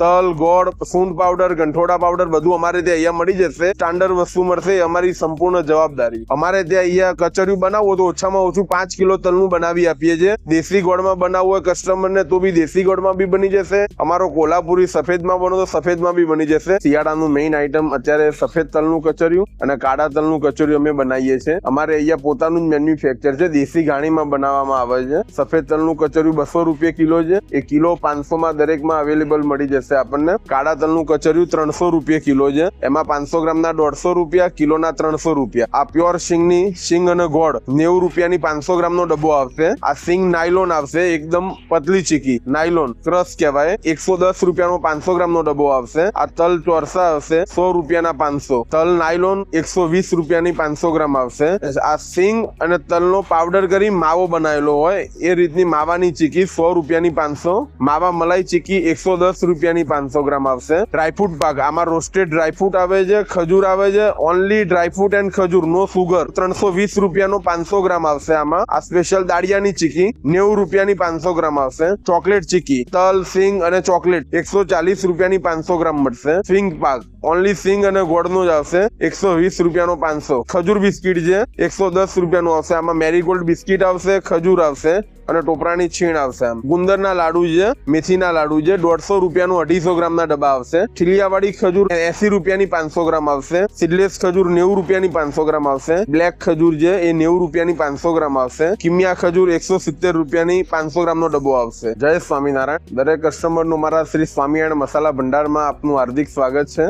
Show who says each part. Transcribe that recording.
Speaker 1: તલ, ગોળ, સૂંઠ પાવડર, ગંઠોડા પાવડર બધું અમારે ત્યાં અહીંયા મળી જશે. સ્ટાન્ડર્ડ વસ્તુ મળશે, અમારી સંપૂર્ણ જવાબદારી. અમારે ત્યાં અહીંયા કચરિયું બનાવવું તો ઓછામાં ઓછું 5 કિલો તલનું બનાવી આપીએ છીએ. દેશી ગોળમાં બનાવવું હોય કસ્ટમર ને તો બી દેશી ગોળમાં બી બની જશે. અમારો કોલ્હાપુરી સફેદમાં બનો તો સફેદમાં બી બની જશે. શિયાળાનું મેઇન આઈટમ અત્યારે સફેદ તલનું કચરિયું અને કાળા તલનું કચરિયું અમે બનાવીએ છીએ. અમારે અહીંયા પોતાનું જ મેન્યુફેક્ચર છે, દેશી ઘાણીમાં બનાવવામાં આવે છે. સફેદ તલનું કચરિયું 200 રૂપિયા કિલો છે. એ કિલો 500 માં દરેકમાં અવેલેબલ મળી જશે આપણને. કાળા તલનું કચરિયું 300 રૂપિયા કિલો છે. એમાં 500 ગ્રામના 150 રૂપિયા, કિલોના 300 રૂપિયા. આ પ્યોર સિંગની સિંગ અને ગોળ 90 રૂપિયાની 500 ગ્રામનો ડબ્બો આવશે. આ સિંગ નાયલોન આવશે, એકદમ પતલી ચીકી નાયલોન ક્રશ કહેવાય, 110 રૂપિયાનો 500 ગ્રામનો ડબ્બો આવશે. આ તલ ચોરસા આવશે 100 રૂપિયાના 500. તલ નાયલોન 120 રૂપિયાની 500 ગ્રામ આવશે. આ સિંગ અને તલનો પાવડર કરી માવો બનાવેલો હોય એ રીતની માવાની ચીકી 100 રૂપિયાની 500. માવા મલાઈ ચીકી 110 રૂપિયાની 500 ગ્રામ આવશે. ડ્રાયફ્રૂટ પાક, આમાં રોસ્ટેડ ડ્રાયફ્રૂટ આવે છે, ખજૂર આવે છે, ઓનલી ડ્રાયફ્રૂટ એન્ડ ખજૂર, નો સુગર, 320 રૂપિયાનો 500 ગ્રામ આવશે. આમાં આ સ્પેશિયલ દાળિયાની ચીકી 90 રૂપિયાની 500 ગ્રામ આવશે. ચોકલેટ ચીકી, તલ, સિંગ અને ચોકલેટ 140 રૂપિયાની 500 ગ્રામ મળશે. સ્વિંગ પાક ઓનલી સિંગ અને ગોળનો જ આવશે, 120 રૂપિયાનો 500. ખજૂર બિસ્કીટ છે 110 રૂપિયાનું આવશે. આમાં મેરીગોલ્ડ બિસ્કીટ આવશે, ખજૂર આવશે અને ટોપરાની છીણ આવશે. આમ ગુંદરના લાડુ છે, મેથીના લાડુ છે, 150 રૂપિયાનું 250 ગ્રામના ડબ્બા આવશે. ઠીલિયાવાળી ખજૂર 80 રૂપિયાની 500 ગ્રામ આવશે. સીડલેસ ખજૂર 90 રૂપિયાની 500 ગ્રામ આવશે. બ્લેક ખજૂર છે એ 90 રૂપિયાની 500 ગ્રામ આવશે. કિમિયા ખજૂર 170 રૂપિયાની 500 ગ્રામનો ડબ્બો આવશે. જય સ્વામિનારાયણ. દરેક કસ્ટમરનું મારા શ્રી સ્વામિનારાયણ મસાલા ભંડારમાં આપનું હાર્દિક સ્વાગત છે.